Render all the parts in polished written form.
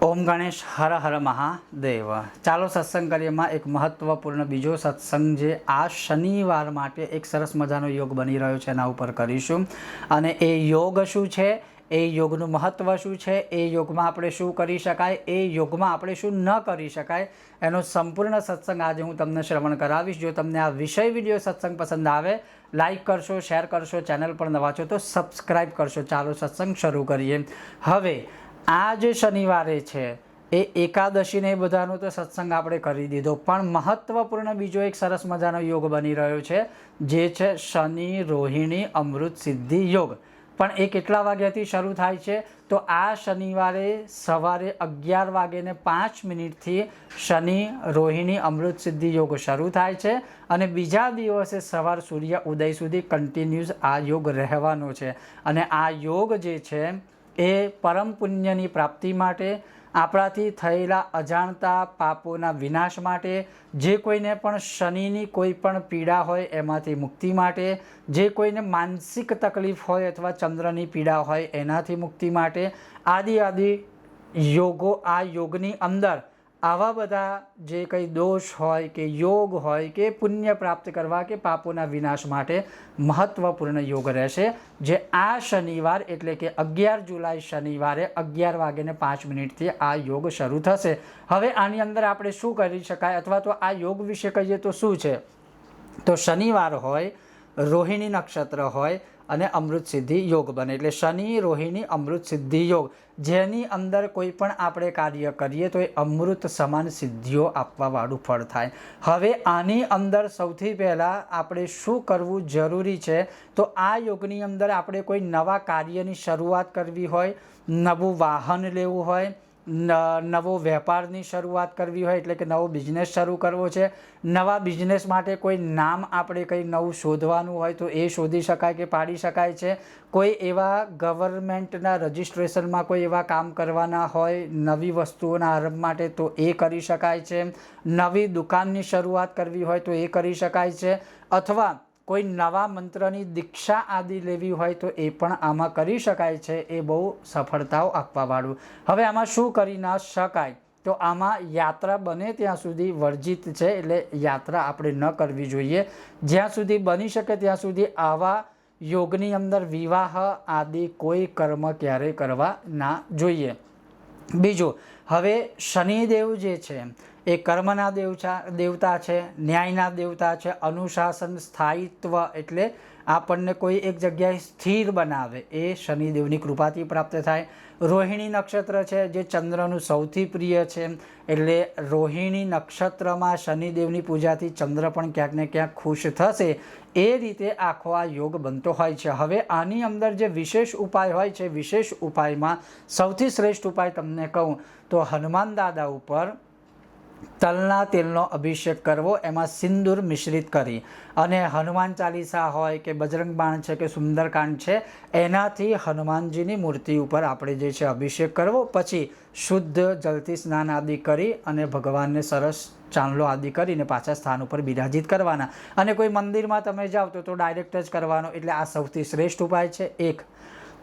ઓમ ગણેશ હર હર મહાદેવ। ચાલો સત્સંગ કરીએમાં એક મહત્વપૂર્ણ બીજો સત્સંગ જે આ શનિવાર માટે એક સરસ મજાનો યોગ બની રહ્યો છે એના ઉપર કરીશું। અને એ યોગ શું છે, એ યોગનું મહત્ત્વ શું છે, એ યોગમાં આપણે શું કરી શકાય, એ યોગમાં આપણે શું ન કરી શકાય, એનો સંપૂર્ણ સત્સંગ આજે હું તમને શ્રવણ કરાવીશ। જો તમને આ વિષય વિડીયો સત્સંગ પસંદ આવે, લાઇક કરશો, શેર કરશો, ચેનલ પર નવા છો તો સબસ્ક્રાઈબ કરશો। ચાલો સત્સંગ શરૂ કરીએ। હવે આ જે શનિવારે છે એ એકાદશીને બધાનો તો સત્સંગ આપણે કરી દીધો, પણ મહત્વપૂર્ણ બીજો એક સરસ મજાનો યોગ બની રહ્યો છે જે છે શનિ રોહિણી અમૃત સિદ્ધિ યોગ। પણ એ કેટલા વાગ્યાથી શરૂ થાય છે? તો આ શનિવારે સવારે 11:05 શનિ રોહિણી અમૃત સિદ્ધિ યોગ શરૂ થાય છે અને બીજા દિવસે સવાર સૂર્ય ઉદય સુધી કન્ટિન્યુઅસ આ યોગ રહેવાનો છે। અને આ યોગ જે છે એ પરમ પુણ્યની પ્રાપ્તિ માટે, આપણાથી થયેલા અજાણતા પાપોના વિનાશ માટે, જે કોઈને પણ શનિની કોઈ પણ પીડા હોય એમાંથી મુક્તિ માટે, જે કોઈને માનસિક તકલીફ હોય અથવા ચંદ્રની પીડા હોય એનાથી મુક્તિ માટે, આદિ યોગો, આ યોગની અંદર આવા બધા જે કંઈ દોષ હોય કે યોગ હોય કે પુણ્ય પ્રાપ્ત કરવા કે પાપોના વિનાશ માટે મહત્વપૂર્ણ યોગ રહેશે, જે આ શનિવાર એટલે કે 11 જુલાઈ શનિવારે 11:05 આ યોગ શરૂ થશે। હવે આની અંદર આપણે શું કરી શકાય અથવા તો આ યોગ વિશે કહીએ તો શું છે? તો શનિવાર હોય, રોહિણી નક્ષત્ર હોય અને અમૃત સિદ્ધિ યોગ બને, એટલે શનિ રોહિણી અમૃત સિદ્ધિ યોગ, જેની અંદર કોઈ પણ આપણે કાર્ય કરીએ તો એ અમૃત સમાન સિદ્ધિઓ આપવાવાળું ફળ થાય। હવે આની અંદર સૌથી પહેલાં આપણે શું કરવું જરૂરી છે? તો આ યોગની અંદર આપણે કોઈ નવા કાર્યની શરૂઆત કરવી હોય, નવું વાહન લેવું હોય, નવો વેપારની શરૂઆત કરવી હોય એટલે કે નવો બિઝનેસ શરૂ કરવો છે, નવા બિઝનેસ માટે કોઈ નામ આપણે કંઈ નવું શોધવાનું હોય તો એ શોધી શકાય કે પાડી શકાય છે, કોઈ એવા ગવર્મેન્ટના રજિસ્ટ્રેશનમાં કોઈ એવા કામ કરવાના હોય નવી વસ્તુઓના આરંભ માટે તો એ કરી શકાય છે, નવી દુકાનની શરૂઆત કરવી હોય તો એ કરી શકાય છે, અથવા કોઈ નવા મંત્રની દીક્ષા આદિ લેવી હોય તો એ પણ આમાં કરી શકાય છે। એ બહુ સફળતાઓ આપવાવાળું। હવે આમાં શું કરી ના શકાય? તો આમાં યાત્રા બને ત્યાં સુધી વર્જિત છે, એટલે યાત્રા આપણે ન કરવી જોઈએ। જ્યાં સુધી બની શકે ત્યાં સુધી આવા યોગની અંદર વિવાહ આદિ કોઈ કર્મ ક્યારેય કરવા ના જોઈએ। બીજું, હવે શનિદેવ જે છે એ કર્મના દેવતા છે, ન્યાયના દેવતા છે, અનુશાસન સ્થાયિત્વ એટલે આપણને કોઈ એક જગ્યાએ સ્થિર બનાવે એ શનિદેવની કૃપાથી પ્રાપ્ત થાય। રોહિણી નક્ષત્ર છે જે ચંદ્રનું સૌથી પ્રિય છે, એટલે રોહિણી નક્ષત્રમાં શનિદેવની પૂજાથી ચંદ્ર પણ ક્યાંક ને ક્યાંક ખુશ થશે, એ રીતે આખો આ યોગ બનતો હોય છે। હવે આની અંદર જે વિશેષ ઉપાય હોય છે, વિશેષ ઉપાયમાં સૌથી શ્રેષ્ઠ ઉપાય તમને કહું તો હનુમાન દાદા ઉપર તલના તેલનો અભિષેક કરવો, એમાં સિંદૂર મિશ્રિત કરી અને હનુમાન ચાલીસા હોય કે બજરંગ બાણ છે કે સુંદરકાંડ છે એનાથી હનુમાનજીની મૂર્તિ ઉપર આપણે જે છે અભિષેક કરવો। પછી શુદ્ધ જલથી સ્નાન આદિ કરી અને ભગવાનને સરસ ચાંદલો આદિ કરીને પાછા સ્થાન ઉપર બિરાજિત કરવાના। અને કોઈ મંદિરમાં તમે જાઓ તો ડાયરેક્ટ જ કરવાનો, એટલે આ સૌથી શ્રેષ્ઠ ઉપાય છે એક।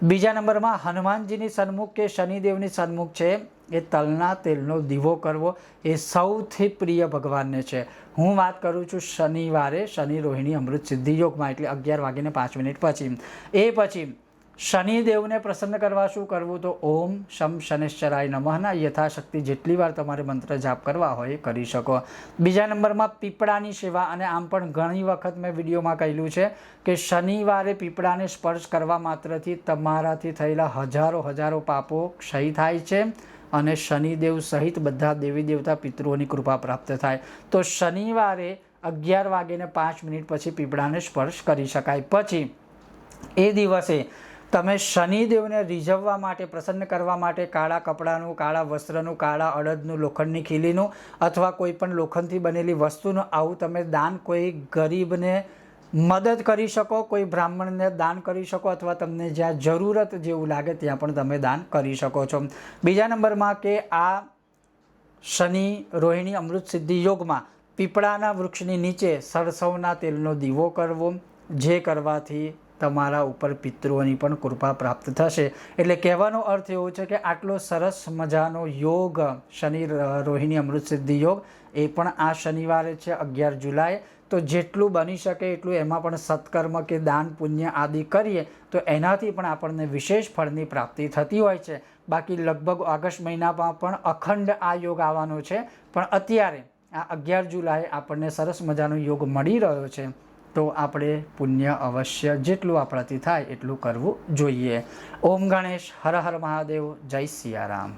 બીજા નંબરમાં હનુમાનજીની સન્મુખ કે શનિદેવની સન્મુખ છે એ તલના તેલનો દીવો કરવો, એ સૌથી પ્રિય ભગવાનને છે। હું વાત કરું છું શનિવારે શનિ રોહિણી અમૃત સિદ્ધિ યોગમાં, એટલે 11:05 પછી। એ પછી શનિદેવને પ્રસન્ન કરવા શું કરવું? તો ઓમ શમ શનેશ્ચરાય નમઃના યથાશક્તિ જેટલી વાર તમારે મંત્ર જાપ કરવા હોય એ કરી શકો। બીજા નંબરમાં પીપળાની સેવા, અને આમ પણ ઘણી વખત મેં વિડીયોમાં કહેલું છે કે શનિવારે પીપળાને સ્પર્શ કરવા માત્રથી તમારાથી થયેલા હજારો પાપો ક્ષય થાય છે અને શનિદેવ સહિત બધા દેવી દેવતા પિતૃઓની કૃપા પ્રાપ્ત થાય। તો શનિવારે 11:05 પછી પીપળાને સ્પર્શ કરી શકાય। પછી એ દિવસે તમે શનિદેવને રીઝવવા માટે, પ્રસન્ન કરવા માટે કાળા કપડાનું, કાળા વસ્ત્રનું, કાળા અડદનું, લોખંડની ખીલીનું અથવા કોઈ પણ લોખંડથી બનેલી વસ્તુનું આવું તમે દાન કોઈ ગરીબને મદદ કરી શકો, કોઈ બ્રાહ્મણને દાન કરી શકો, અથવા તમને જ્યાં જરૂરત જેવું લાગે ત્યાં પણ તમે દાન કરી શકો છો। બીજા નંબરમાં કે આ શનિ રોહિણી અમૃત સિદ્ધિ યોગમાં પીપળાના વૃક્ષની નીચે સરસવના તેલનો દીવો કરવો, જે કરવાથી તમારા ઉપર પિતૃઓની પણ કૃપા પ્રાપ્ત થશે. એટલે કહેવાનો અર્થ એવો છે કે આટલો સરસ મજાનો યોગ શનિ રોહિણી અમૃત સિદ્ધિ યોગ એ પણ આ શનિવારે છે 11 જુલાઈ. તો જેટલું બની શકે એટલું એમાં પણ સત્કર્મ કે દાન પુણ્ય આદિ કરીએ તો એનાથી પણ આપણને વિશેષ ફળની પ્રાપ્તિ થતી હોય છે. બાકી લગભગ ઓગસ્ટ મહિનામાં પણ અખંડ આ યોગ આવવાનો છે, પણ અત્યારે આ 11 જુલાઈ આપણને સરસ મજાનો યોગ મળી રહ્યો છે. તો આપણે પુણ્ય અવશ્ય જેટલું આપણાથી થાય એટલું કરવું જોઈએ. ઓમ ગણેશ, હર હર મહાદેવ, જય સિયારામ.